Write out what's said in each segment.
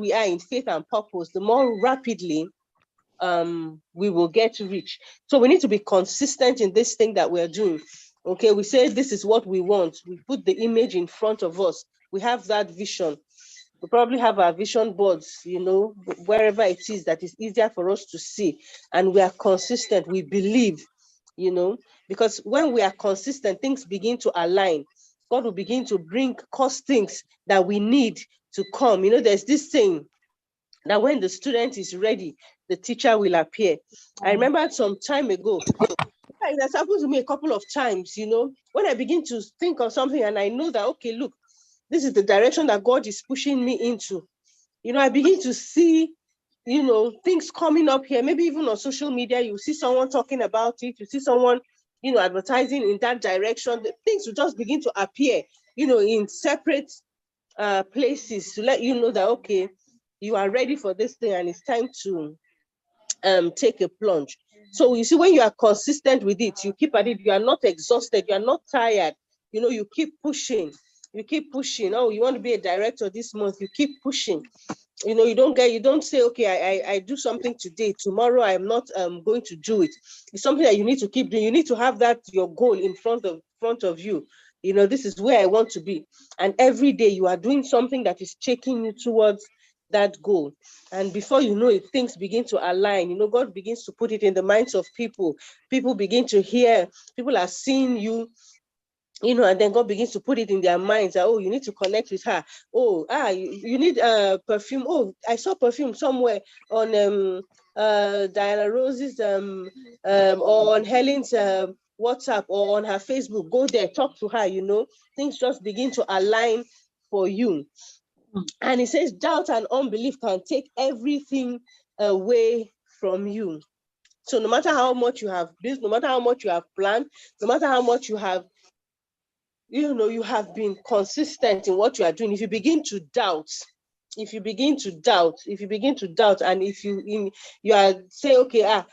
we are in faith and purpose, the more rapidly we will get rich. So we need to be consistent in this thing that we're doing. Okay, we say this is what we want. We put the image in front of us. We have that vision. We probably have our vision boards, wherever it is that is easier for us to see. And we are consistent. We believe, because when we are consistent, things begin to align. God will begin to cause things that we need to come. There's this saying that when the student is ready, the teacher will appear. I remember some time ago, that's happened to me a couple of times, when I begin to think of something and I know that, okay, look, this is the direction that God is pushing me into. I begin to see, things coming up here, maybe even on social media, you see someone talking about it, you see someone, advertising in that direction. The things will just begin to appear, in separate places to let you know that, okay, you are ready for this thing and it's time to take a plunge. So you see, when you are consistent with it, you keep at it, you are not exhausted, you are not tired, you keep pushing. Oh, you want to be a director this month, you keep pushing. You don't say, okay, I do something today, tomorrow I am not going to do it. It's something that you need to keep doing. You need to have that your goal in front of you. This is where I want to be. And every day you are doing something that is taking you towards that goal. And before you know it, things begin to align. God begins to put it in the minds of people. People begin to hear, people are seeing you, and then God begins to put it in their minds that, oh, you need to connect with her. Oh, you need perfume. Oh, I saw perfume somewhere on Diana Rose's or on Helen's WhatsApp or on her Facebook. Go there, talk to her. Things just begin to align for you. And it says doubt and unbelief can take everything away from you. So no matter how much you have built, no matter how much you have planned, no matter how much you have, you have been consistent in what you are doing. If you begin to doubt, and if you are saying, okay, I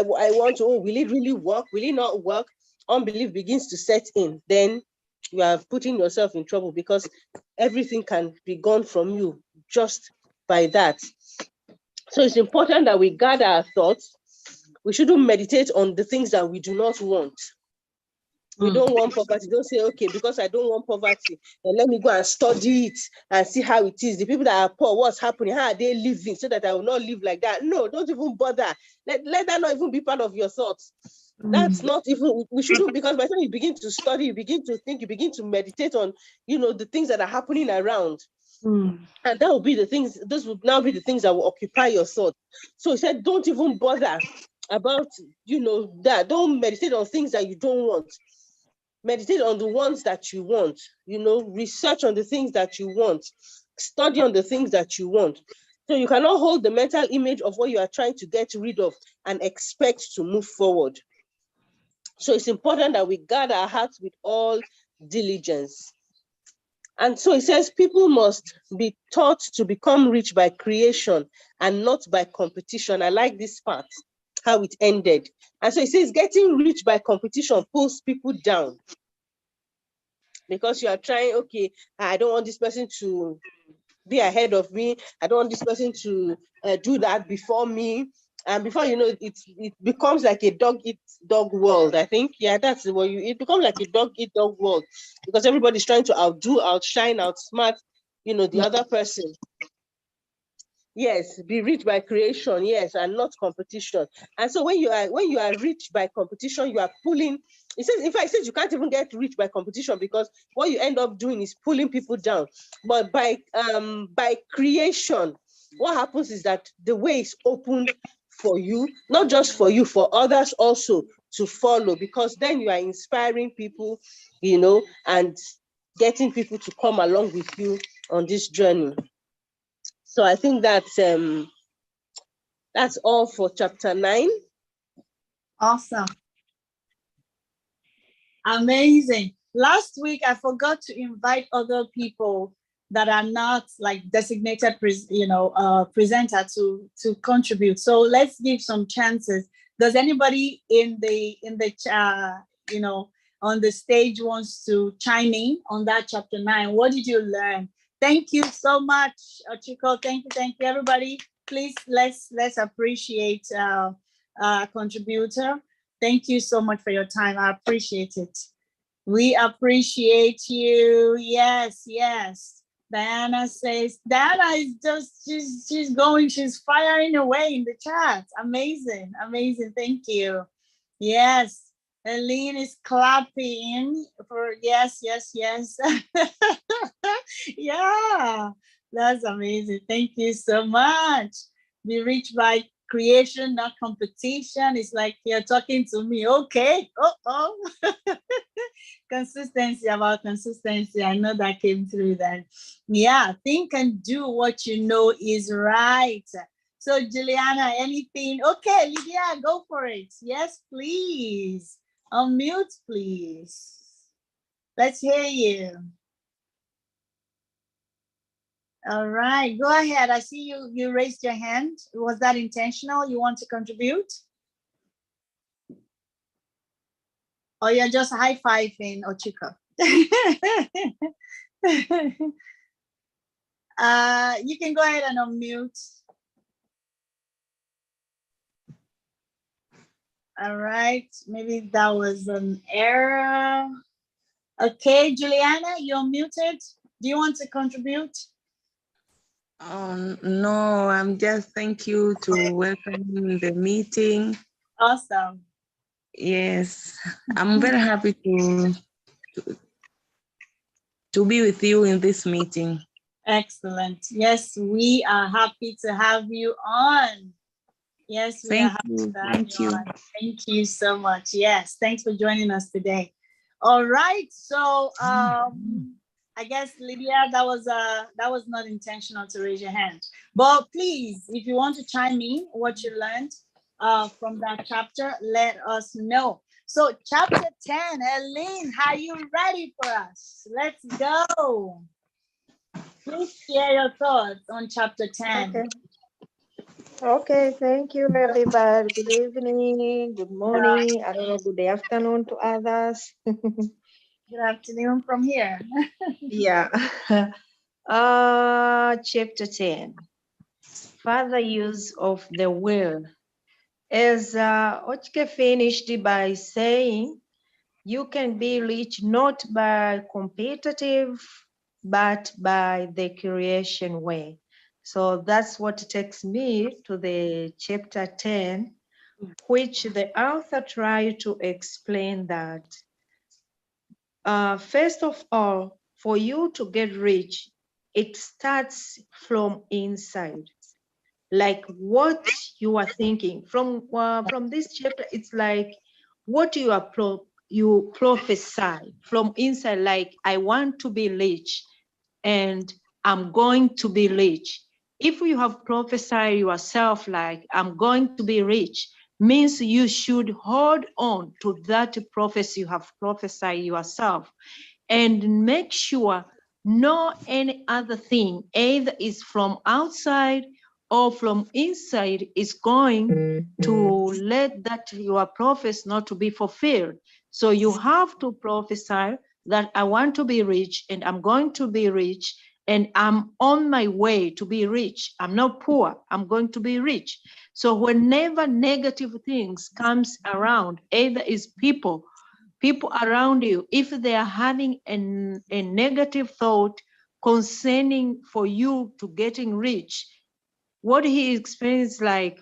want to, will it really work? Will it not work? Unbelief begins to set in. Then you are putting yourself in trouble, because everything can be gone from you just by that. So it's important that we gather our thoughts. We shouldn't meditate on the things that we do not want. We don't want poverty. Don't say, okay, because I don't want poverty, then let me go and study it and see how it is. The people that are poor, what's happening? How are they living, so that I will not live like that? No, don't even bother. Let that not even be part of your thoughts. That's not even, we shouldn't, because by the time you begin to study, you begin to think, you begin to meditate on, the things that are happening around. And that will be the things, those will now be the things that will occupy your thoughts. So he said, don't even bother about, that. Don't meditate on things that you don't want. Meditate on the ones that you want, research on the things that you want, study on the things that you want. So you cannot hold the mental image of what you are trying to get rid of and expect to move forward. So it's important that we guard our hearts with all diligence. And so it says people must be taught to become rich by creation and not by competition. I like this part, how it ended. And so it says getting rich by competition pulls people down, because you are trying, okay, I don't want this person to be ahead of me. I don't want this person to do that before me. And before you know, it becomes like a dog eat dog world. I think, yeah, that's what it becomes like a dog eat dog world, because everybody's trying to outdo, outshine, outsmart, the other person. Yes, be rich by creation, yes, and not competition. And so when you are rich by competition, you are pulling. It says, in fact, it says you can't even get rich by competition, because what you end up doing is pulling people down. But by creation, what happens is that the way is opened for you, not just for you, for others also to follow, because then you are inspiring people, and getting people to come along with you on this journey. So I think that's all for chapter 9. Awesome. Amazing. Last week, I forgot to invite other people that are not like designated, presenter to contribute. So let's give some chances. Does anybody in the on the stage wants to chime in on that chapter 9? What did you learn? Thank you so much, Ochiko. Thank you, everybody. Please let's appreciate our contributor. Thank you so much for your time. I appreciate it. We appreciate you. Yes, yes. Diana says, Diana is just, she's going, she's firing away in the chat. Amazing, amazing. Thank you. Yes, Eileen is clapping for, yes, yes, yes. Yeah, that's amazing. Thank you so much. Be rich by creation, not competition. It's like you're talking to me. Okay. Oh. Consistency, about consistency. I know that came through then. Yeah, think and do what you know is right. So Juliana, anything? Okay, Lydia, go for it. Yes, please. Unmute, please. Let's hear you. All right, go ahead. I see you raised your hand. Was that intentional? You want to contribute? Or you're just high-fiving Ochiko? You can go ahead and unmute. All right, maybe that was an error. Okay, Juliana, you're muted. Do you want to contribute? No, I'm just thank you to welcome the meeting. Awesome. Yes, I'm very happy to be with you in this meeting. Excellent. Yes, we are happy to have you on. Yes, we are happy to have you on. Thank you so much. Yes, thanks for joining us today. All right, so I guess Lydia, that was not intentional to raise your hand, but please, if you want to chime in what you learned from that chapter, let us know. So chapter 10, Eileen, are you ready for us? Let's go. Please share your thoughts on chapter 10. Okay, thank you, everybody. Good evening, good morning, I don't know, good afternoon to others. Good afternoon from here. Yeah. Chapter 10, further use of the will. As Ochke finished by saying, you can be rich not by competitive, but by the creation way. So that's what takes me to the chapter 10, which the author tried to explain that. First of all, for you to get rich, it starts from inside. Like what you are thinking. From this chapter, it's like what you prophesy from inside, like I want to be rich and I'm going to be rich. If you have prophesied yourself like I'm going to be rich, means you should hold on to that prophecy you have prophesied yourself and make sure no any other thing, either is from outside or from inside, is going to let that your prophecy not to be fulfilled. So you have to prophesy that I want to be rich and I'm going to be rich and I'm on my way to be rich. I'm not poor, I'm going to be rich. So whenever negative things comes around, either is people around you, if they are having a negative thought concerning for you to getting rich, what he explains like,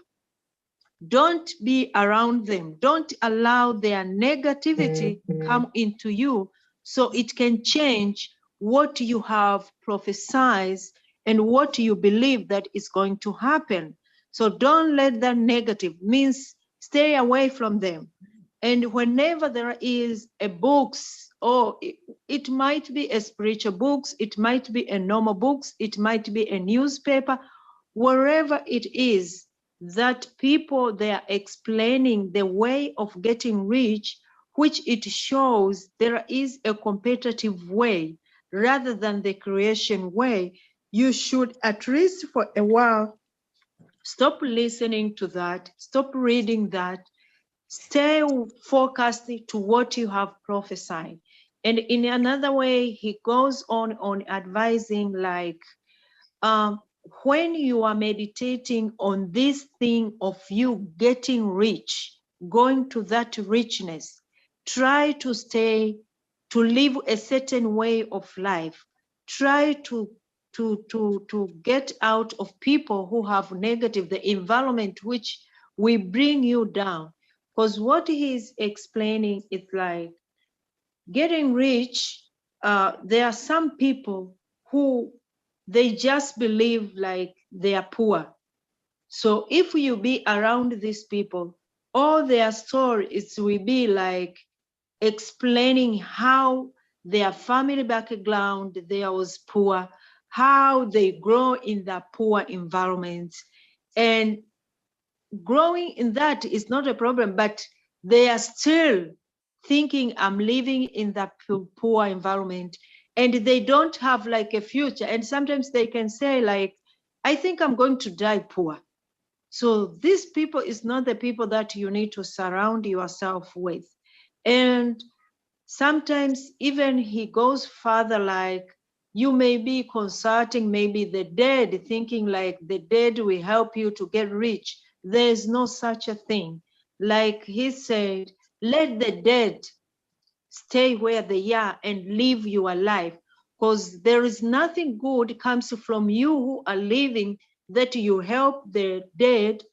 don't be around them. Don't allow their negativity come into you so it can change what you have prophesied and what you believe that is going to happen. So don't let that negative, means stay away from them. And whenever there is a books, or it might be a spiritual books, it might be a normal books, it might be a newspaper, wherever it is, that people, they are explaining the way of getting rich, which it shows there is a competitive way rather than the creation way, you should at least for a while stop listening to that, stop reading that, stay focused to what you have prophesied. And in another way, he goes on advising like, when you are meditating on this thing of you getting rich, going to that richness, try to live a certain way of life. Try to get out of people who have negative, the environment which will bring you down. Because what he's explaining is like, getting rich, there are some people who they just believe like they are poor. So if you be around these people, all their stories will be like explaining how their family background there was poor, how they grow in the poor environment. And growing in that is not a problem, but they are still thinking I'm living in that poor environment, and they don't have like a future. And sometimes they can say like, I think I'm going to die poor. So these people is not the people that you need to surround yourself with. And sometimes even he goes further, like you may be consulting maybe the dead, thinking like the dead will help you to get rich. There is no such a thing. Like he said, let the dead stay where they are and live your life, because there is nothing good comes from you who are living that you help the dead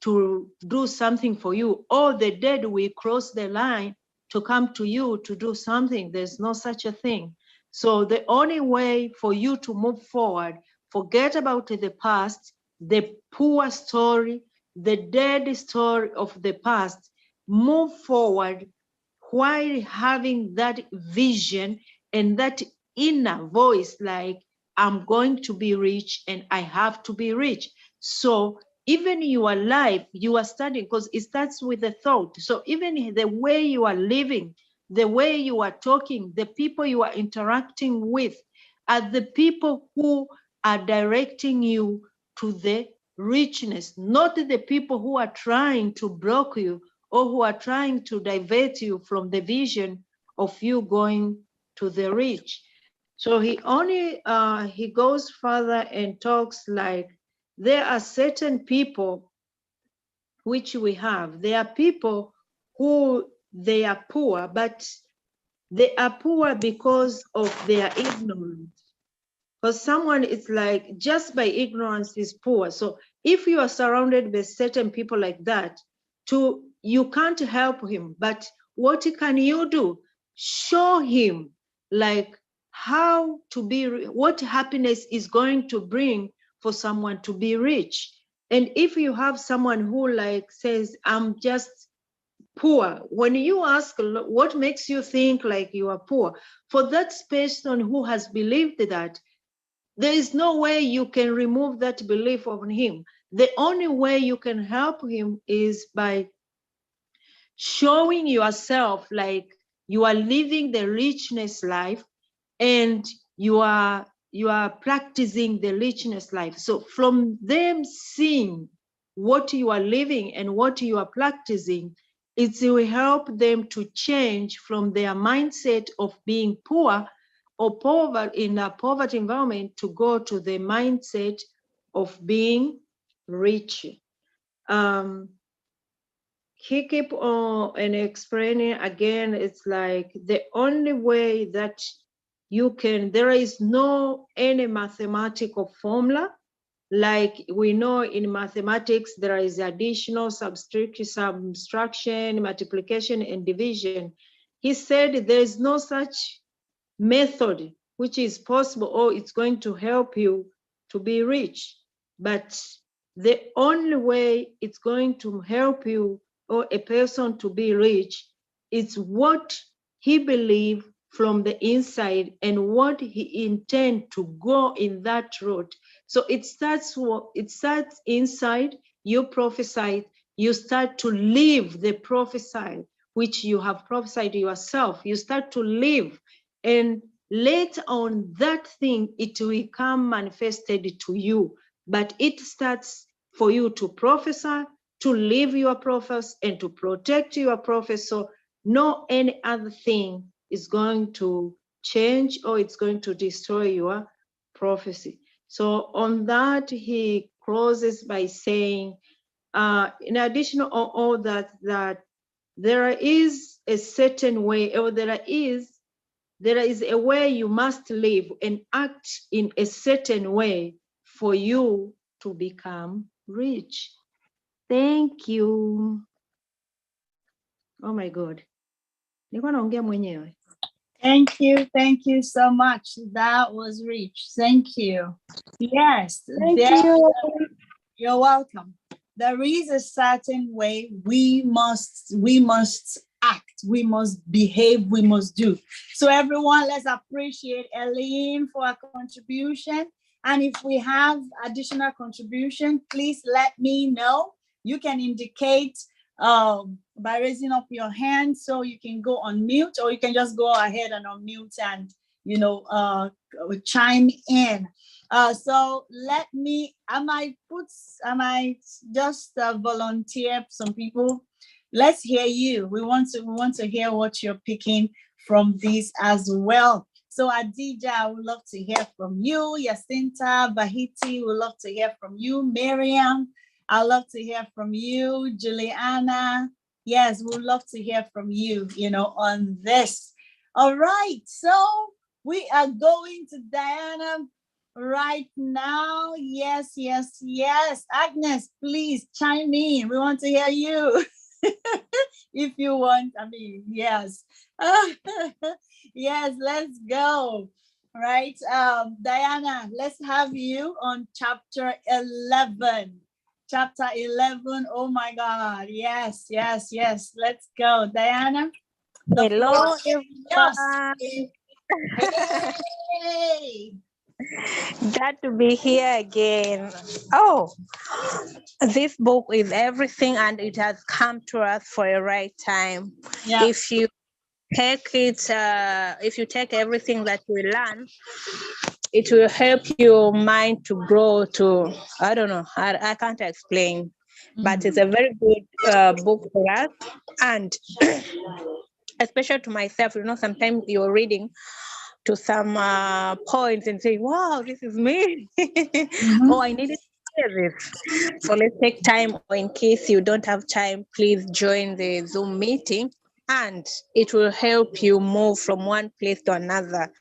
to do something for you, or the dead will cross the line to come to you to do something. There's no such a thing. So the only way for you to move forward, forget about the past, the poor story, the dead story of the past, move forward while having that vision and that inner voice, like, I'm going to be rich and I have to be rich. So even your life, you are studying, because it starts with the thought. So even the way you are living, the way you are talking, the people you are interacting with are the people who are directing you to the richness, not the people who are trying to block you or who are trying to divert you from the vision of you going to the rich. So he goes further and talks like, there are certain people which we have. There are people who they are poor, but they are poor because of their ignorance. Because someone is like, just by ignorance is poor. So if you are surrounded by certain people like that, you can't help him. But what can you do? Show him like how to be, what happiness is going to bring for someone to be rich. And if you have someone who like says, I'm just poor, when you ask what makes you think like you are poor, for that person who has believed that, there is no way you can remove that belief of him. The only way you can help him is by showing yourself like you are living the richness life, and you are practicing the richness life. So from them seeing what you are living and what you are practicing, it will help them to change from their mindset of being poor or poverty in a poverty environment to go to the mindset of being rich. He keep on and explaining again, it's like the only way that you can, there is no any mathematical formula. Like we know in mathematics, there is additional, subtraction, multiplication, and division. He said there is no such method which is possible or it's going to help you to be rich. But the only way it's going to help you or a person to be rich is what he believes from the inside and what he intends to go in that road. So it starts inside. You prophesy, you start to live the prophesy which you have prophesied yourself. You start to live, and later on that thing, it will come manifested to you. But it starts for you to prophesy, to live your prophecy, and to protect your prophecy. So no any other thing is going to change or it's going to destroy your prophecy. So on that, he closes by saying, in addition to all that, there is a certain way, or there is a way you must live and act in a certain way for you to become rich. Thank you. Oh my God. Nilikuwa naongea mwenyewe. Thank you so much. That was rich. Thank you. Yes. Thank you. You're welcome. There is a certain way we must act, we must behave, we must do. So everyone, let's appreciate Eileen for her contribution. And if we have additional contribution, please let me know. You can indicate by raising up your hand, so you can go on mute, or you can just go ahead and unmute and chime in. So let me, I might just volunteer some people. Let's hear you. We want to hear what you're picking from this as well. So Adija, I would love to hear from you. Jacinta, Bahiti, would love to hear from you. Miriam, I'd love to hear from you. Juliana, yes, we'd love to hear from you, on this. All right, so we are going to Diana right now. Yes. Agnes, please chime in. We want to hear you. If you want, yes. Yes, let's go. Right. Diana, let's have you on chapter 11. Chapter 11. Oh my God. Yes. Let's go. Diana. Hello, everyone. Hey. Glad to be here again. Oh, this book is everything, and it has come to us for a right time. Yeah. If you take it, if you take everything that we learn, it will help your mind to grow to, I don't know, I can't explain, but it's a very good book for us. And especially to myself, sometimes you're reading to some points and say, wow, this is me. Oh, I needed to hear this. So let's take time, or in case you don't have time, please join the Zoom meeting, and it will help you move from one place to another.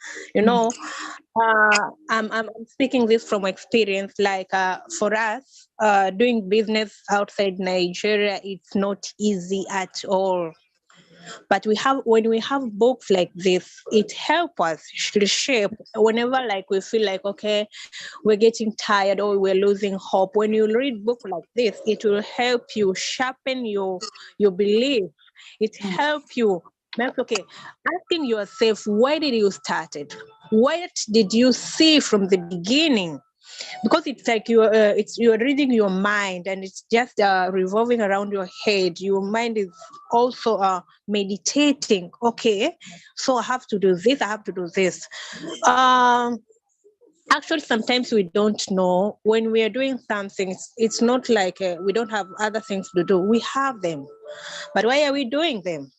I'm speaking this from experience. Like for us, doing business outside Nigeria, it's not easy at all. But when we have books like this, it helps us shape whenever we feel like, okay, we're getting tired or we're losing hope. When you read books like this, it will help you sharpen your belief. It helps you asking yourself, why did you start it? What did you see from the beginning? Because it's like you're reading your mind, and it's just revolving around your head. Your mind is also meditating. Okay, so I have to do this. I have to do this. Actually, sometimes we don't know when we are doing something. It's not like we don't have other things to do. We have them, but why are we doing them?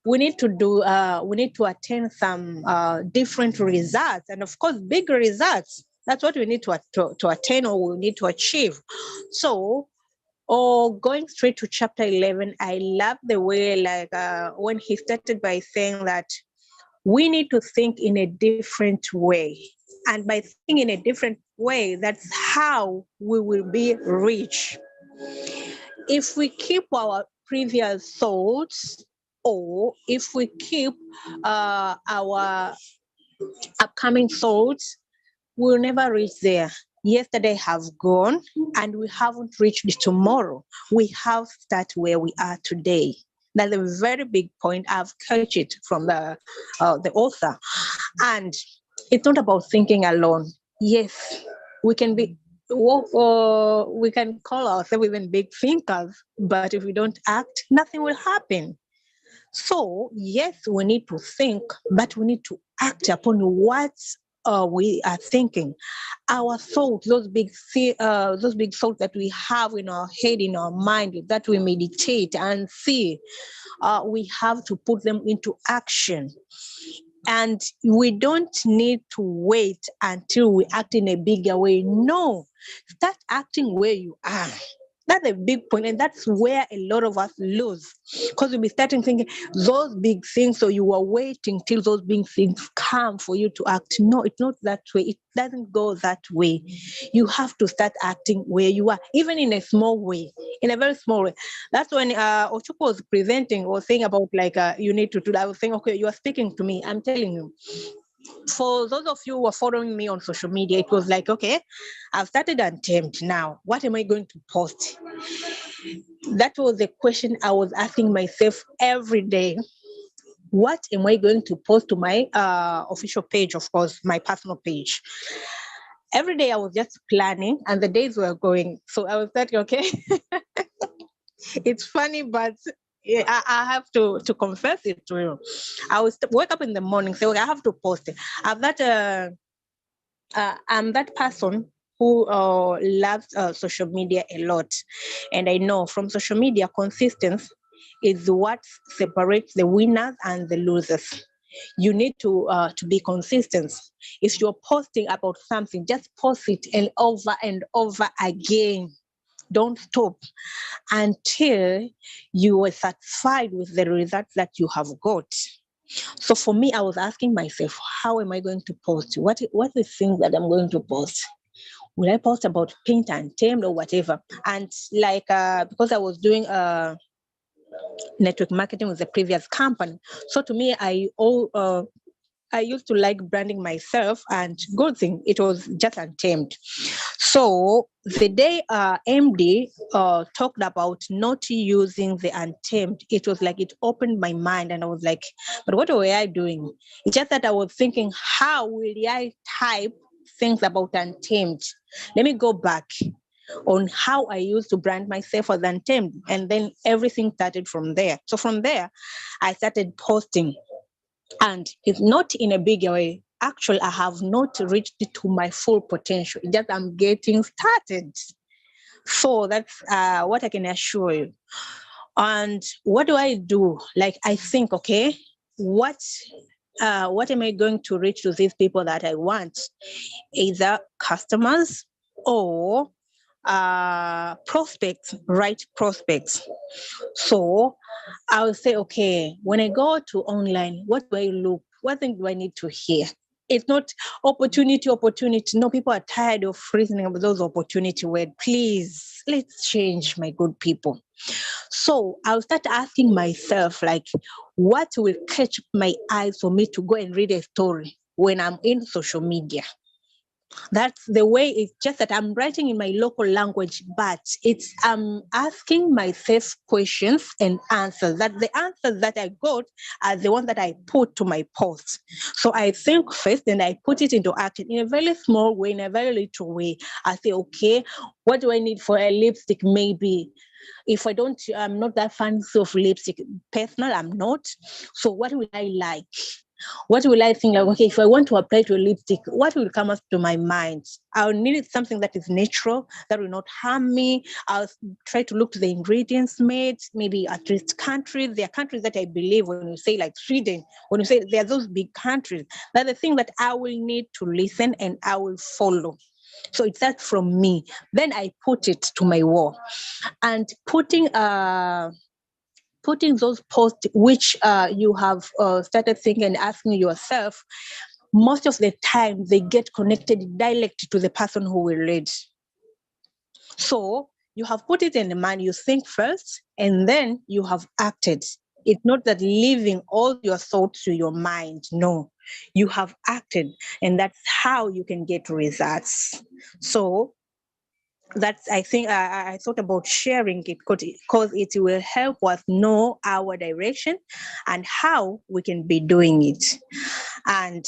We need to do. We need to attain some different results, and of course, big results. That's what we need to attain, or we need to achieve. So, going straight to chapter 11, I love the way, when he started by saying that we need to think in a different way. And by thinking in a different way, that's how we will be rich. If we keep our previous thoughts, or if we keep our upcoming thoughts, we'll never reach there. Yesterday have gone, and we haven't reached tomorrow. We have started where we are today. That's a very big point. I've catch it from the author. And it's not about thinking alone. Yes, we can be, we can call ourselves even big thinkers, but if we don't act, nothing will happen. So yes, we need to think, but we need to act upon what we are thinking. Our thoughts, those big thoughts that we have in our head, in our mind, that we meditate and see, we have to put them into action. And we don't need to wait until we act in a bigger way. No, start acting where you are. That's a big point, and that's where a lot of us lose, because you'll be starting thinking those big things, so you are waiting till those big things come for you to act. No, it's not that way. It doesn't go that way. You have to start acting where you are, even in a small way, in a very small way. That's when Ochuko was presenting or saying about like you need to do that. I was saying, okay, you are speaking to me. I'm telling you. For those of you who are following me on social media, it was like, okay, I've started Untamed now. What am I going to post? That was the question I was asking myself every day. What am I going to post to my official page, of course, my personal page? Every day I was just planning and the days were going. So I was like, okay, it's funny, but yeah, I have to confess it to you. I would wake up in the morning, say, okay, I have to post it. I'm that person who loves social media a lot. And I know from social media, consistency is what separates the winners and the losers. You need to be consistent. If you're posting about something, just post it and over again. Don't stop until you are satisfied with the results that you have got. So for me, I was asking myself, how am I going to post? What the things that I'm going to post? Will I post about paint and tamed or whatever? And like because I was doing network marketing with the previous company, so to me, I used to like branding myself, and good thing, it was just Untamed. So the day MD talked about not using the Untamed, it was like it opened my mind, and I was like, but what were I doing? It's just that I was thinking, how will I type things about Untamed? Let me go back on how I used to brand myself as Untamed, and then everything started from there. So from there, I started posting. And it's not in a big way. Actually, I have not reached to my full potential. It's just I'm getting started. So that's what I can assure you. And what do I do? Like I think, okay, what am I going to reach to these people that I want? Either customers or prospects, right? Prospects. So I will say, okay, when I go to online, what do I look? What thing do I need to hear? It's not opportunity. No, people are tired of reasoning about those opportunity words. Please, let's change, my good people. So I'll start asking myself, like, what will catch my eyes for me to go and read a story when I'm in social media? That's the way. It's just that I'm writing in my local language, but it's asking myself questions and answers. That the answers that I got are the ones that I put to my post. So I think first and I put it into action in a very small way, in a very little way. I say, okay, what do I need for a lipstick? Maybe if I'm not that fancy of lipstick. Personal, I'm not. So what will I like? What will I think? Like, okay, if I want to apply to a lipstick, what will come up to my mind? I'll need something that is natural, that will not harm me. I'll try to look to the ingredients made, maybe at least countries. There are countries that I believe, when you say like Sweden, when you say there are those big countries, that's the thing that I will need to listen and I will follow. So it's that from me. Then I put it to my wall. And putting those posts which you have started thinking and asking yourself, most of the time they get connected directly to the person who will read. So you have put it in the mind, you think first, and then you have acted. It's not that leaving all your thoughts to your mind. No, you have acted, and that's how you can get results. So that's, I think I thought about sharing it because it will help us know our direction and how we can be doing it. And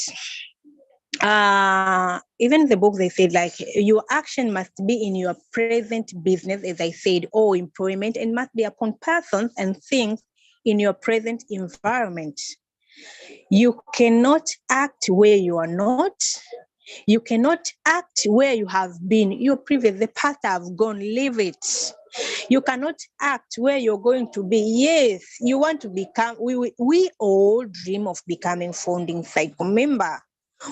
even the book, they said like your action must be in your present business, as I said, or employment, and must be upon persons and things in your present environment. You cannot act where you are not. You cannot act where you have been. Your previous, the past have gone, leave it. You cannot act where you're going to be. Yes, you want to become, we all dream of becoming founding cycle member.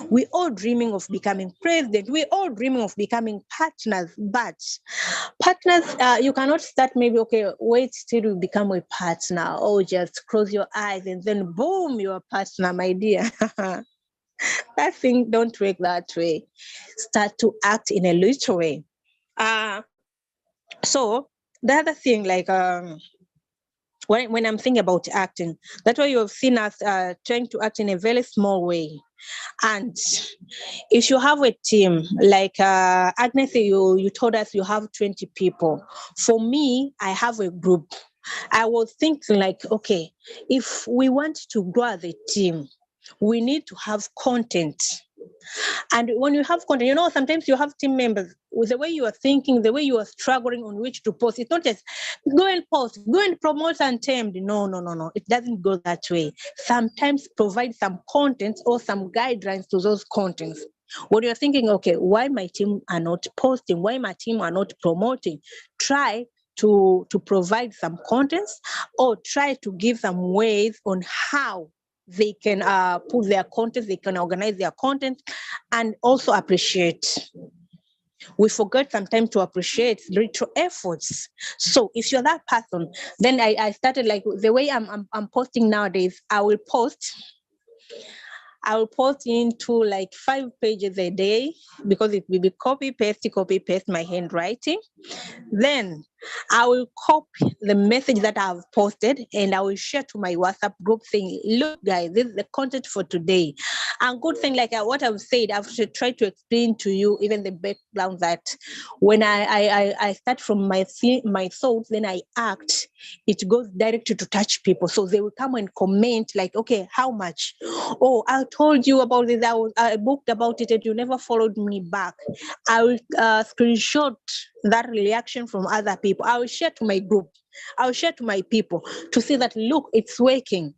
We all dreaming of becoming president. We all dreaming of becoming partners. But partners, you cannot start maybe, okay, wait till you become a partner. Or just close your eyes and then boom, you're a partner, my dear. That thing don't work that way. Start to act in a little way. So the other thing, like when I'm thinking about acting, that's why you have seen us trying to act in a very small way. And if you have a team, like Agnes, you told us you have 20 people. For me, I have a group. I was thinking like, okay, if we want to grow as a team, we need to have content. And when you have content, sometimes you have team members with the way you are thinking, the way you are struggling on which to post. It's not just go and post, go and promote Untamed. No. It doesn't go that way. Sometimes provide some content or some guidelines to those contents. When you're thinking, okay, why my team are not posting, why my team are not promoting, try to provide some contents or try to give some ways on how they can put their content, they can organize their content, and also appreciate. We forget sometimes to appreciate little efforts. So if you're that person, then I started like the way I'm posting nowadays. I will post into like 5 pages a day because it will be copy paste my handwriting. Then I will copy the message that I've posted and I will share to my WhatsApp group saying, look guys, this is the content for today. And good thing, like what I've said, I've tried to explain to you even the background that when I start from my thoughts, then I act, it goes directly to touch people. So they will come and comment like, okay, how much? Oh, I told you about this, I booked about it and you never followed me back. I will screenshot that reaction from other people. I will share to my group. I will share to my people to see that, look, it's working.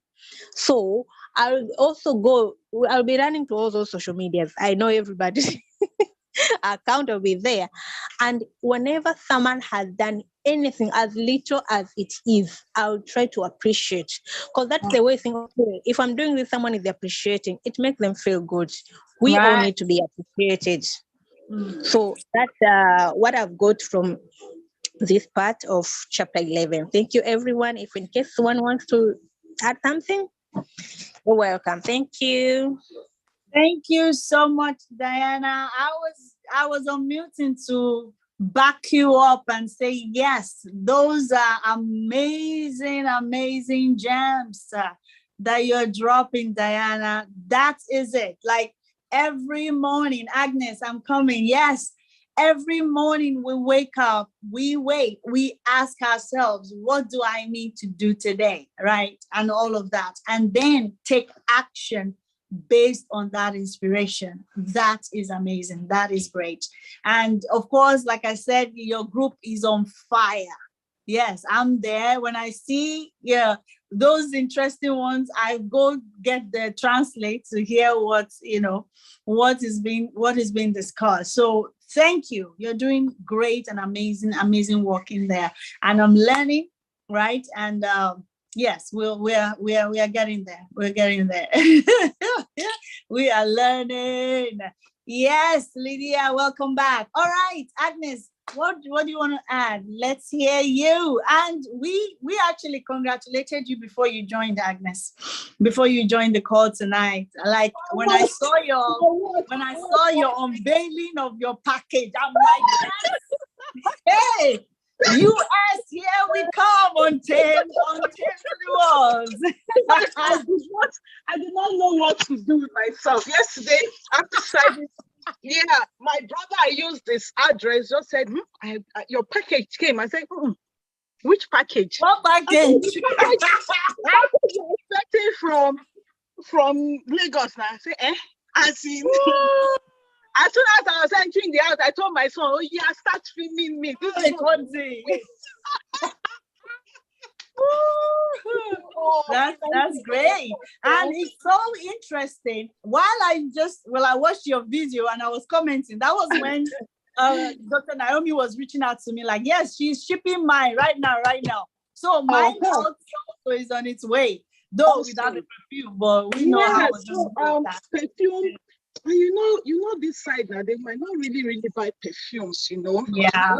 So I'll also I'll be running to all those social medias. I know everybody's account will be there. And whenever someone has done anything as little as it is, I'll try to appreciate. Because that's the way things okay, if I'm doing this, someone is appreciating, it makes them feel good. We all need to be appreciated. So that's what I've got from this part of chapter 11. Thank you, everyone. If in case someone wants to add something, you're welcome. Thank you. Thank you so much, Diana. I was unmuting to back you up and say, yes, those are amazing, amazing gems that you're dropping, Diana. That is it. Like every morning, Agnes, I'm coming. Yes. Every morning we wake up, we ask ourselves, what do I need to do today? Right. And all of that. And then take action based on that inspiration. That is amazing. That is great. And of course, like I said, your group is on fire. Yes, I'm there. When I see those interesting ones, I go get the translate to hear what is being discussed. So thank you. You're doing great and amazing work in there. And I'm learning, right? And yes, we are getting there. We're getting there. We are learning. Yes, Lydia, welcome back. All right, Agnes, what do you want to add? Let's hear you. And we actually congratulated you before you joined, Agnes, before you joined the call tonight. Like when I saw your unveiling of your package, I'm like, yes, hey, US, here we come on 10 rewards. I did not know what to do with myself. Yesterday, after signing, my brother, I used this address, just said, your package came. I said, which package? What package? You're expecting from Lagos now. I said, as in, as soon as I was entering the house, I told my son, start filming me. This is what That's great. And it's so interesting. While I watched your video and I was commenting, that was when Dr. Naomi was reaching out to me like, yes, she's shipping mine right now. So mine also is on its way, though without the perfume, but we know how it's perfume. You know this side now, they might not really buy perfumes, Yeah.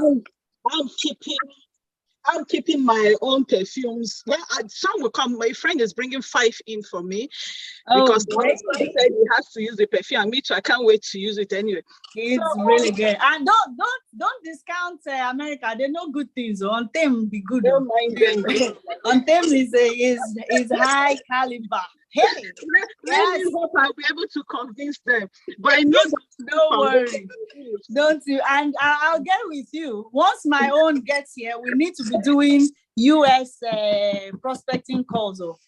I'm keeping my own perfumes. Well, some will come. My friend is bringing 5 in for me because my husband said he has to use the perfume. And me too, I can't wait to use it anyway. It's really good. And don't discount America. They know good things. So on them be good. Don't mind them. On them is high caliber. Hey, Let me hope I'll be able to convince them. But I know don't worry. Don't you? And I'll get with you. Once my own gets here, we need to be doing US prospecting calls so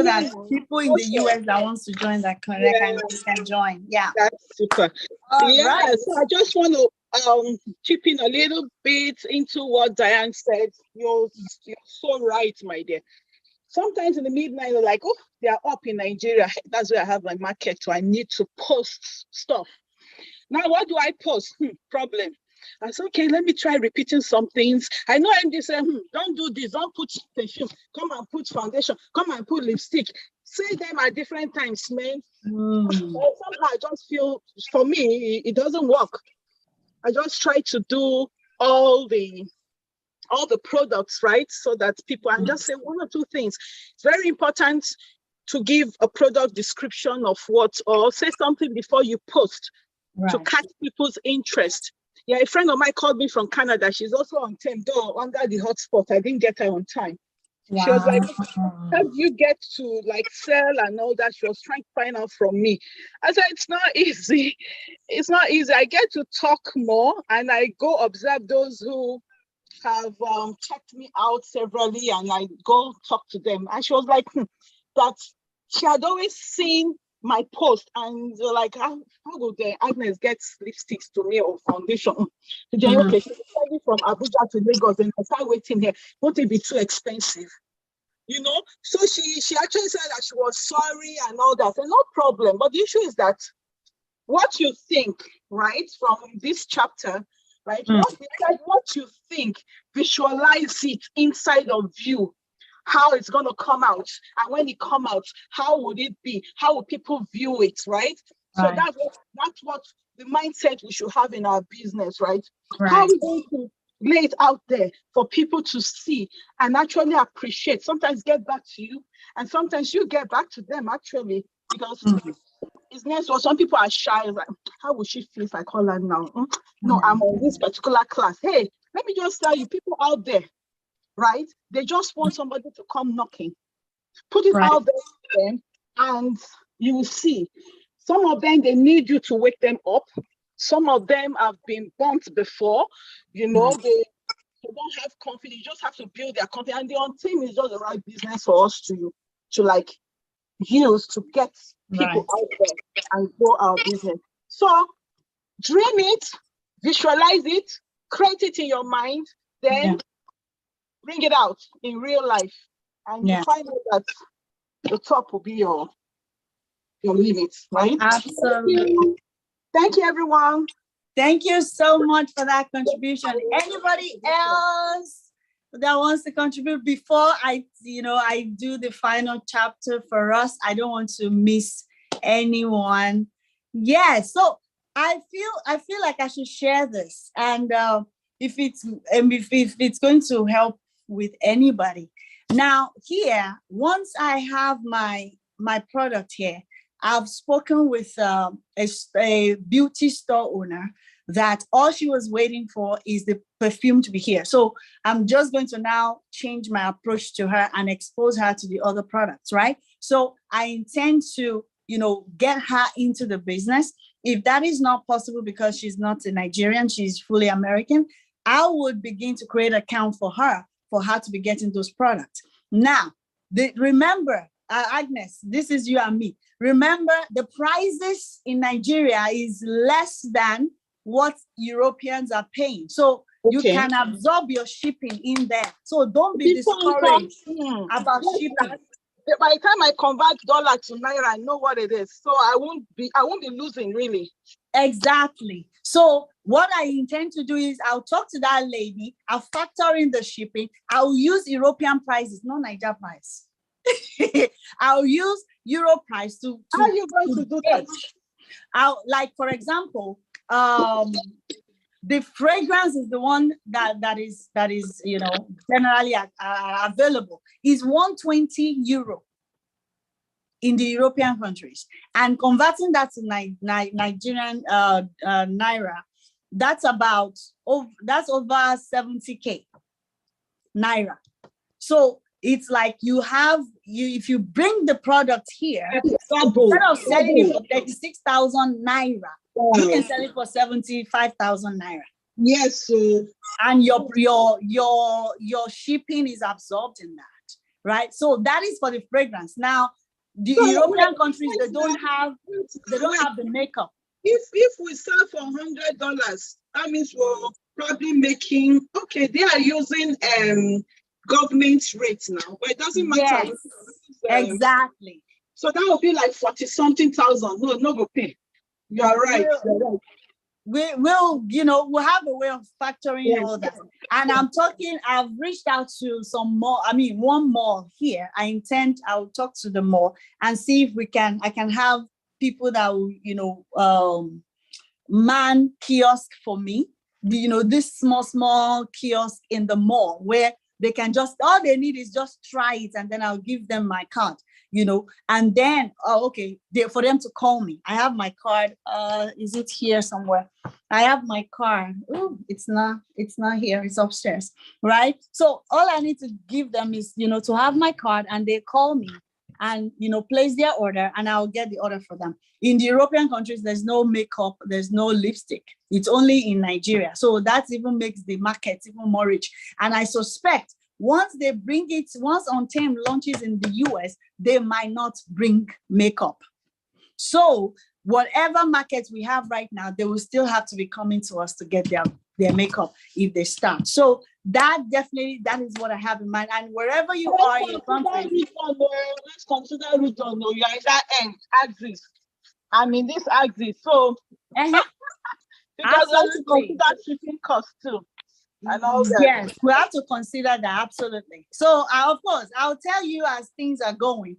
that people in the US that wants to join that can join. Yeah. That's super. Right. So I just want to chip in a little bit into what Diane said. You're so right, my dear. Sometimes in the midnight, you're like, oh, they are up in Nigeria. That's where I have my market, so I need to post stuff. Now, what do I post? Problem. I said, okay, let me try repeating some things. I know MD said, don't do this, don't put perfume, come and put foundation, come and put lipstick. Say them at different times, man. Somehow I just feel, for me, it doesn't work. I just try to do all the products, right? So that people, and just say 1 or 2 things. It's very important to give a product description of what, or say something before you post to catch people's interest. Yeah, a friend of mine called me from Canada. She's also on time, though under the hotspot. I didn't get her on time. Wow. She was like, how do you get to like sell and all that? She was trying to find out from me. I said, it's not easy. It's not easy. I get to talk more and I go observe those who have checked me out severally, and I go talk to them. And she was like, that she had always seen my post, and like, how would Agnes get lipsticks to me or foundation? Okay, she's traveling from Abuja to Lagos, and I start waiting here. Won't it be too expensive? So she actually said that she was sorry and all that, and no problem. But the issue is that what you think, right, from this chapter, right? What you think, visualize it inside of you, how it's going to come out. And when it come out, how would it be? How will people view it, right? So that's what the mindset we should have in our business, right? How are we going to lay it out there for people to see and actually appreciate? Sometimes get back to you, and sometimes you get back to them, actually, because it's nice. So some people are shy, like, how will she feel if I call her now? No, I'm on this particular class. Hey, let me just tell you, people out there, right? They just want somebody to come knocking. Put it out there for them, and you will see. Some of them, they need you to wake them up. Some of them have been bumped before, they don't have confidence. You just have to build their confidence. And the on team is just the right business for us to like use to get people out there and grow our business. So dream it, visualize it, create it in your mind, then bring it out in real life, and you find out that the top will be your limit, right? Absolutely. Thank you, everyone. Thank you so much for that contribution. Anybody else that wants to contribute before I do the final chapter for us? I don't want to miss anyone. So I feel like I should share this, and if it's going to help with anybody. Now here, once I have my product here, I've spoken with a beauty store owner that all she was waiting for is the perfume to be here. So I'm just going to now change my approach to her and expose her to the other products, right? So I intend to, get her into the business. If that is not possible because she's not a Nigerian, she's fully American, I would begin to create an account for her to be getting those products. Now, remember, Agnes, this is you and me. Remember, the prices in Nigeria is less than what Europeans are paying. So You can absorb your shipping in there. So don't be discouraged about shipping. By the time I convert dollar to naira, I know what it is. So I won't be losing really. Exactly. So what I intend to do is I'll talk to that lady, I'll factor in the shipping, I'll use European prices, not Niger price. I'll use Euro price to how are you going to do that? Like, for example, the fragrance is the one that is generally available is 120 euro in the European countries, and converting that to Nigerian naira, that's over 70k naira. So it's like if you bring the product here, instead of selling it for 36,000 naira, you can sell it for 75,000 naira. Yes, and your shipping is absorbed in that, right? So that is for the fragrance. Now, the European countries, they don't have the makeup. If we sell for $100, that means we're probably making they are using government rates now, but it doesn't matter. Yes, exactly. So that would be like 40-something thousand. No go pay. You are right. We'll have a way of factoring all that. And I've reached out to some more, one more here. I'll talk to the mall and see if I can have people that will, man kiosk for me, this small kiosk in the mall where they can all they need is just try it, and then I'll give them my card, and then, for them to call me. I have my card. Is it here somewhere? I have my card. Oh, it's not here. It's upstairs, right? So all I need to give them is, to have my card, and they call me and, place their order, and I'll get the order for them. In the European countries, there's no makeup, there's no lipstick. It's only in Nigeria. So that even makes the market even more rich. And I suspect once Untamed launches in the US, they might not bring makeup. So whatever markets we have right now, they will still have to be coming to us to get their makeup if they start. So that is what I have in mind. And wherever you are in your country, let's consider region. No, you are in that end, axis. I'm in this axis. So because we have to consider shipping costs too. And all that. Yes, we have to consider that, absolutely. So of course, I'll tell you as things are growing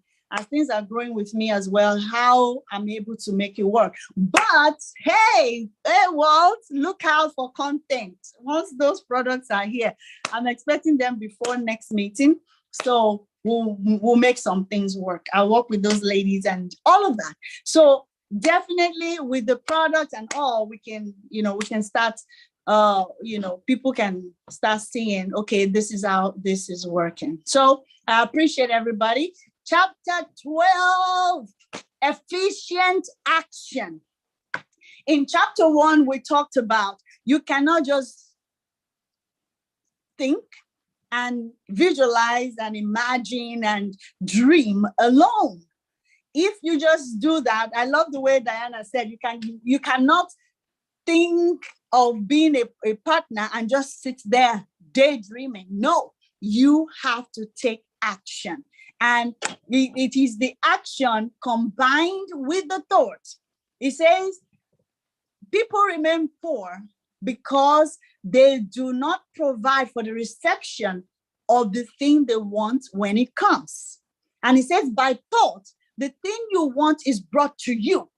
with me as well, how I'm able to make it work. But hey, Walt, look out for content. Once those products are here, I'm expecting them before next meeting. So we'll make some things work. I'll work with those ladies and all of that. So definitely with the product and all, we can start, people can start seeing, okay, this is how this is working. So I appreciate everybody. Chapter 12, efficient action. In chapter 1, we talked about you cannot just think and visualize and imagine and dream alone. If you just do that, I love the way Diana said, you cannot think of being a partner and just sit there daydreaming. No, you have to take action. And it is the action combined with the thought. It says, people remain poor because they do not provide for the reception of the thing they want when it comes. And it says, by thought, the thing you want is brought to you.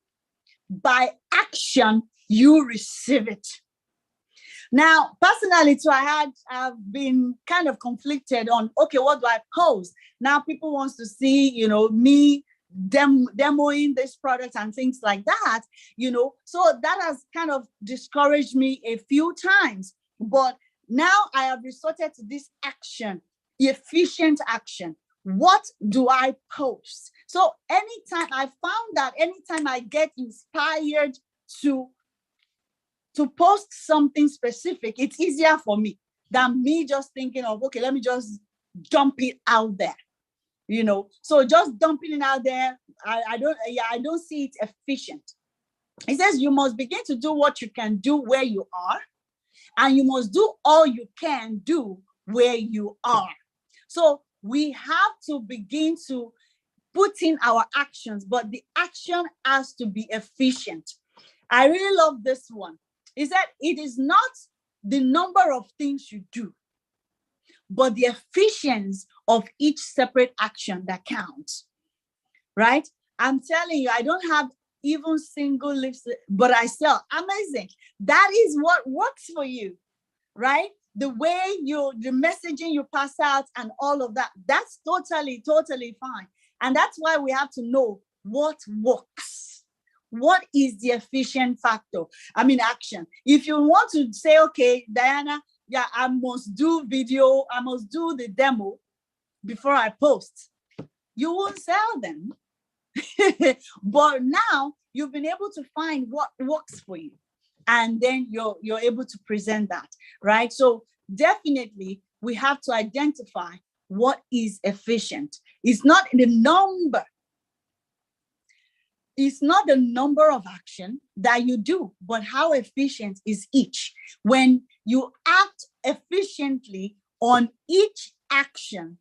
By action, you receive it. Now, personally, too, I've been kind of conflicted on, okay, what do I post? Now people want to see, me demoing this product and things like that, so that has kind of discouraged me a few times. But now I have resorted to this action, efficient action. What do I post? So anytime I get inspired to post something specific, it's easier for me than me just thinking of, okay, let me just dump it out there, So just dumping it out there, I don't see it efficient. It says you must begin to do what you can do where you are and you must do all you can do where you are. So we have to begin to put in our actions, but the action has to be efficient. I really love this one. Is that it is not the number of things you do, but the efficiency of each separate action that counts, right? I'm telling you, I don't have even single lipstick, but I sell. Amazing. That is what works for you, right? The way the messaging you pass out and all of that, that's totally fine. And that's why we have to know what works. What is the efficient factor? I mean, action. If you want to say, okay, Diana, yeah, I must do video, I must do the demo before I post, you won't sell them. But now you've been able to find what works for you, and then you're able to present that, right? So definitely we have to identify what is efficient. It's not the number. It's not the number of action that you do, but how efficient is each. When you act efficiently on each action,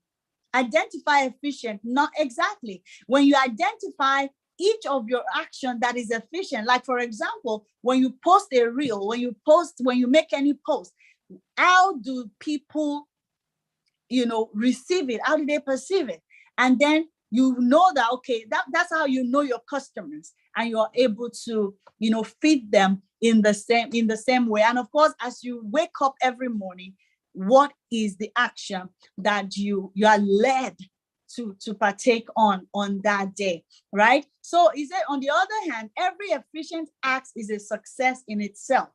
identify efficient, not exactly. When you identify each of your action that is efficient, like for example, when you post a reel, when you make any post, how do people, receive it? How do they perceive it? And then you know that, okay, that's how you know your customers, and you're able to, feed them in the same way. And of course, as you wake up every morning, what is the action that you are led to partake on that day, right? So is it, on the other hand, every efficient act is a success in itself,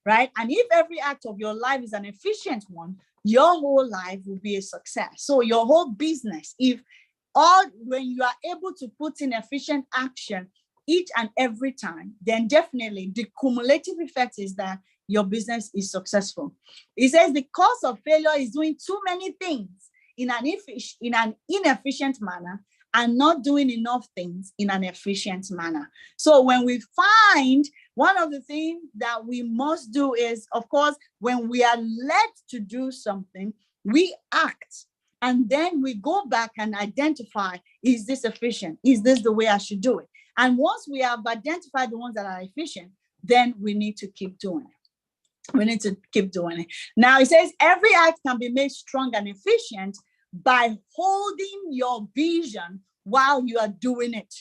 right? And if every act of your life is an efficient one, your whole life will be a success. So your whole business, when you are able to put in efficient action each and every time, then definitely the cumulative effect is that your business is successful. It says the cause of failure is doing too many things in an inefficient manner and not doing enough things in an efficient manner. So when we find, one of the things that we must do is, of course, when we are led to do something, we act. And then we go back and identify, is this efficient? Is this the way I should do it? And once we have identified the ones that are efficient, then we need to keep doing it. We need to keep doing it. Now it says every act can be made strong and efficient by holding your vision while you are doing it.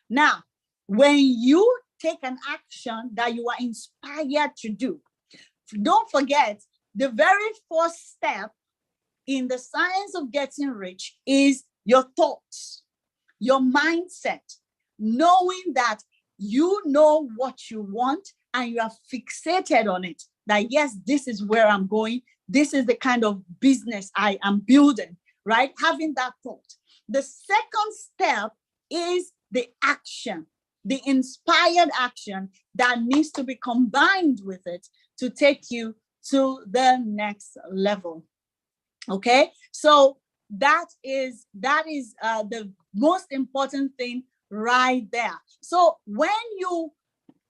Now, when you take an action that you are inspired to do, don't forget the very first step in the science of getting rich is your thoughts, your mindset, knowing that you know what you want and you are fixated on it, that yes, this is where I'm going. This is the kind of business I am building, right? Having that thought. The second step is the action, the inspired action that needs to be combined with it to take you to the next level. Okay, so that is the most important thing right there. So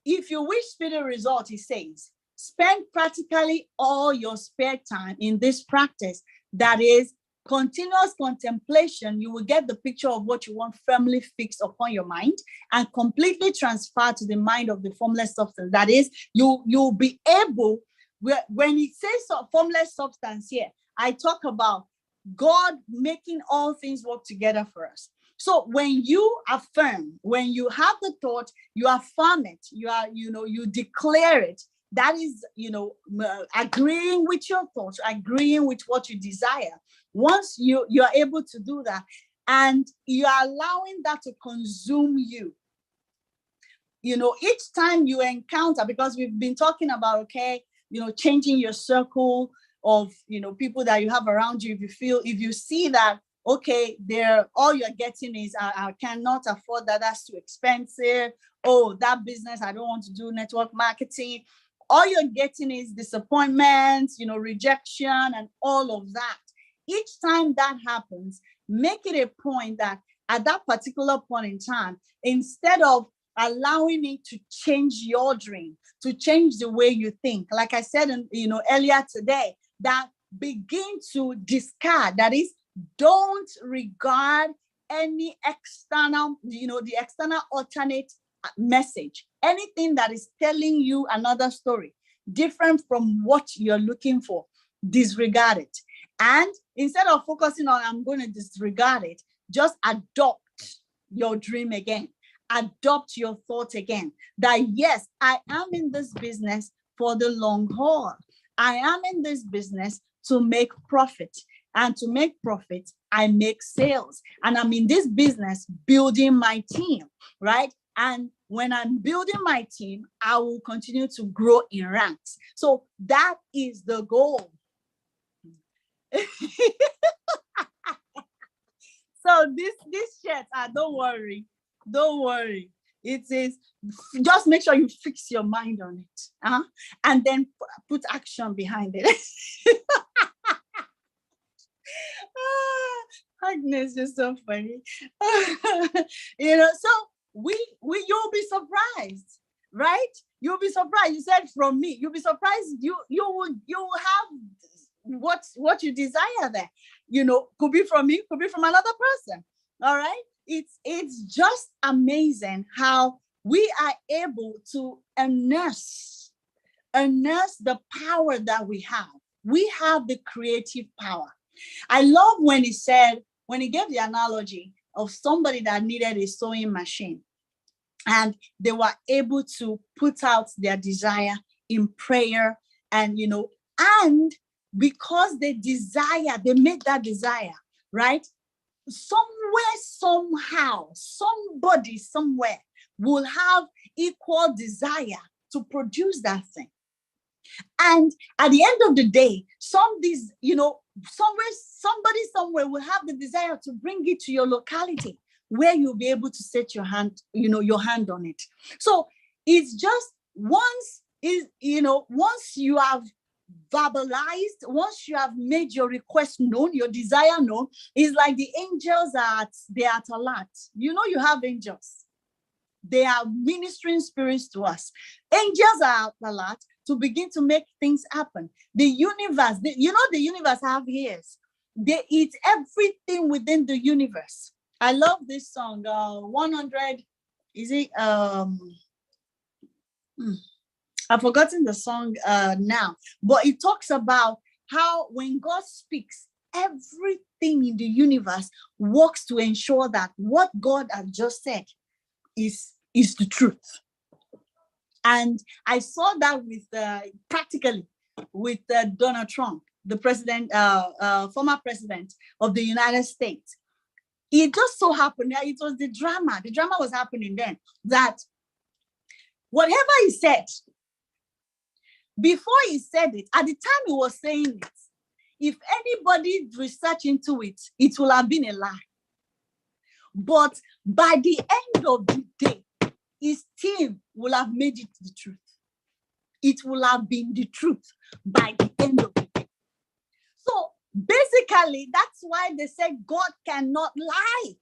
if you wish speedy result, it says, spend practically all your spare time in this practice. That is continuous contemplation. You will get the picture of what you want firmly fixed upon your mind and completely transferred to the mind of the formless substance. That is, you'll be able, when it says formless substance here, I talk about God making all things work together for us. So when you affirm, when you have the thought, you affirm it, you declare it. That is, agreeing with your thoughts, agreeing with what you desire. Once you're able to do that, and you are allowing that to consume you, each time you encounter, because we've been talking about, changing your circle of, people that you have around you. If you see that, okay, all you're getting is, I cannot afford that, that's too expensive. Oh, that business, I don't want to do network marketing. All you're getting is disappointments, rejection, and all of that. Each time that happens, make it a point that at that particular point in time, instead of allowing it to change your dream, to change the way you think. Like I said, earlier today, that begin to discard, that is, don't regard any external, the external alternate message, anything that is telling you another story different from what you're looking for, disregard it. And instead of focusing on, I'm going to disregard it, just adopt your dream again. Adopt your thought again. That yes, I am in this business for the long haul. I am in this business to make profit. And to make profit, I make sales. And I'm in this business building my team, right? And when I'm building my team, I will continue to grow in ranks. So that is the goal. So this shirt, don't worry. It is, just make sure you fix your mind on it, and then put action behind it. Agnes, you're so funny. So you'll be surprised, right? You'll be surprised. You said from me. You'll be surprised. You will have what you desire there. Could be from me, could be from another person. All right. It's just amazing how we are able to harness the power that we have. We have the creative power. I love when he gave the analogy of somebody that needed a sewing machine, and they were able to put out their desire in prayer, and because they made that desire, right? Somewhere, somehow, somebody somewhere will have equal desire to produce that thing. And at the end of the day, somebody somewhere will have the desire to bring it to your locality where you'll be able to set your hand on it. So it's just once you have verbalized, once you have made your request known, your desire known, it's like the angels they are at alert. You have angels. They are ministering spirits to us. Angels are at alert to begin to make things happen. The universe, the universe have ears. They eat everything within the universe. I love this song, 100, is it, I've forgotten the song now, but it talks about how when God speaks, everything in the universe works to ensure that what God has just said is the truth. And I saw that practically with Donald Trump, the president, former president of the United States. It just so happened that it was the drama was happening then, that whatever he said, before he said it, at the time he was saying it, if anybody research into it, it will have been a lie. But by the end of the day, his team will have made it the truth. It will have been the truth by the end of the day. So basically, that's why they say God cannot lie.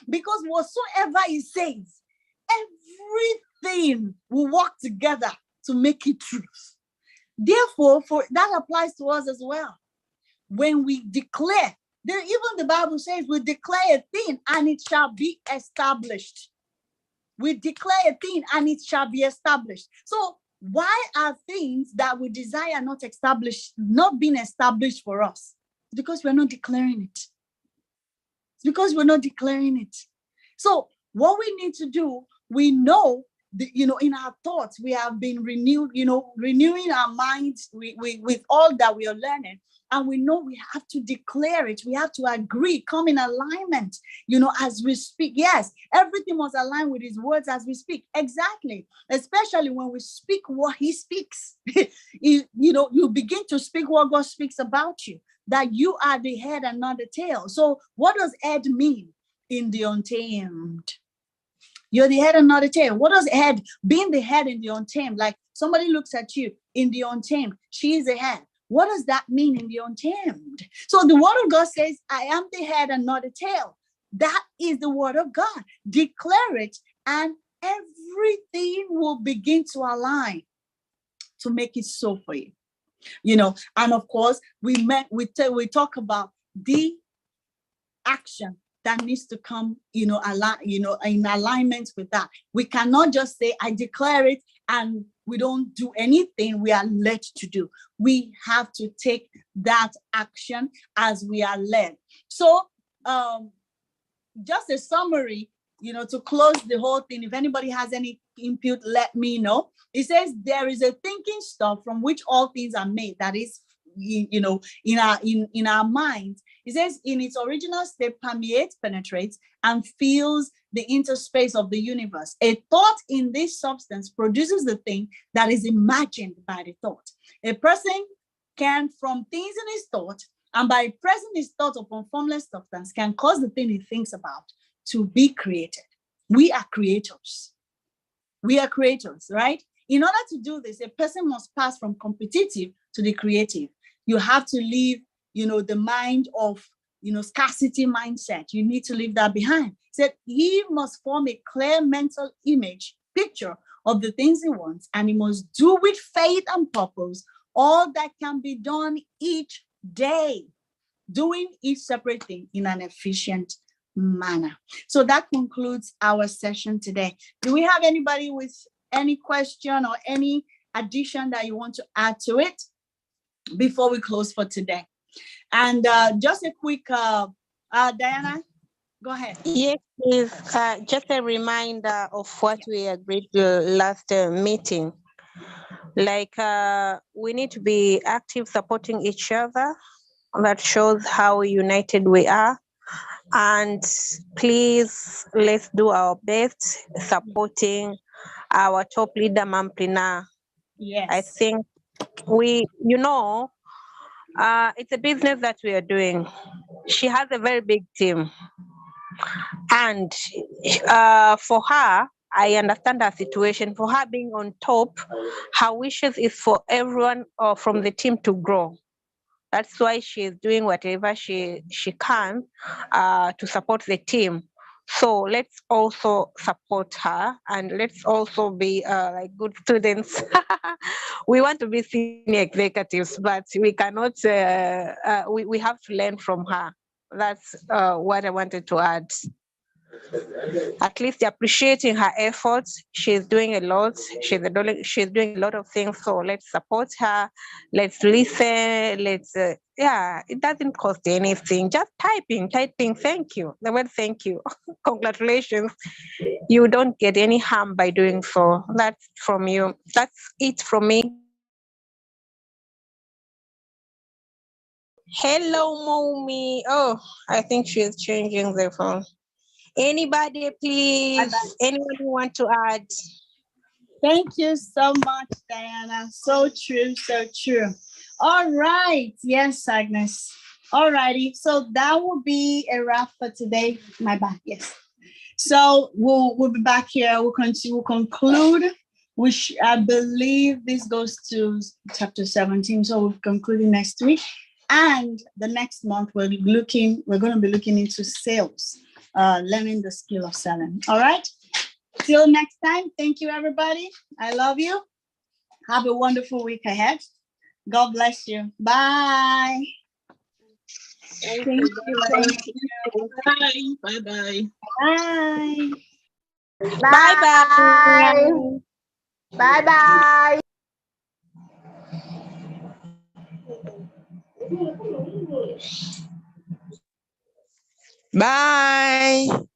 Because whatsoever he says, everything will work together to make it truth. Therefore, that applies to us as well. When we declare, even the Bible says we declare a thing and it shall be established. We declare a thing and it shall be established. So why are things that we desire not being established for us? Because we're not declaring it. It's because we're not declaring it. So what we need to do, we know, in our thoughts, we have been renewing our minds with all that we are learning. And we know we have to declare it. We have to agree, come in alignment, as we speak. Yes, everything must align with his words as we speak. Exactly. Especially when we speak what he speaks. You begin to speak what God speaks about you, that you are the head and not the tail. So what does head mean in the untamed? You're the head and not the tail. What does head, being the head in the untamed? Like somebody looks at you in the untamed, she is the head. What does that mean in the untamed? So the word of God says, I am the head and not the tail. That is the word of God. Declare it and everything will begin to align to make it so for you. You know, and of course, we talk about the action that needs to come, in alignment with that. We cannot just say, I declare it, and we don't do anything we are led to do. We have to take that action as we are led. So just a summary, to close the whole thing. If anybody has any input, let me know. It says there is a thinking stuff from which all things are made, that is, in our minds. It says in its original state permeates, penetrates, and fills the interspace of the universe. A thought in this substance produces the thing that is imagined by the thought. A person can, from things in his thought, and by pressing his thought upon formless substance, can cause the thing he thinks about to be created. We are creators. We are creators, right? In order to do this, a person must pass from competitive to the creative. You have to leave, the mind of, scarcity mindset. You need to leave that behind. He said he must form a clear mental picture of the things he wants, and he must do with faith and purpose all that can be done each day, doing each separate thing in an efficient manner. So that concludes our session today. Do we have anybody with any question or any addition that you want to add to it before we close for today? And just a quick, Diana, go ahead. Yes, please. Just a reminder of what we agreed last meeting. Like, we need to be active, supporting each other. That shows how united we are. And please, let's do our best supporting our top leader, Mamplina. Yes. I think it's a business that we are doing. She has a very big team. And for her, I understand her situation. For her being on top, her wishes is for everyone from the team to grow. That's why she is doing whatever she can to support the team. So let's also support her, and let's also be like good students. We want to be senior executives, but we cannot. We have to learn from her. That's what I wanted to add. At least appreciating her efforts. She's doing a lot. She's doing a lot of things. So let's support her. Let's listen. It doesn't cost anything. Just typing. Thank you. The word thank you. Congratulations. You don't get any harm by doing so. That's from you. That's it from me. Hello, mommy. Oh, I think she's changing the phone. Anybody, please? Anyone who want to add? Thank you so much, Diana. So true, so true. All right. Yes, Agnes. All righty. So that will be a wrap for today. My bad. Yes. So we'll be back here. We'll continue. We'll conclude. Which I believe this goes to chapter 17. So we'll conclude next week. And the next month we're going to be looking into sales. Learning the skill of selling. All right. Till next time. Thank you, everybody. I love you. Have a wonderful week ahead. God bless you. Bye. Thank you. Bye. Bye. Bye. Bye. Bye bye. Bye.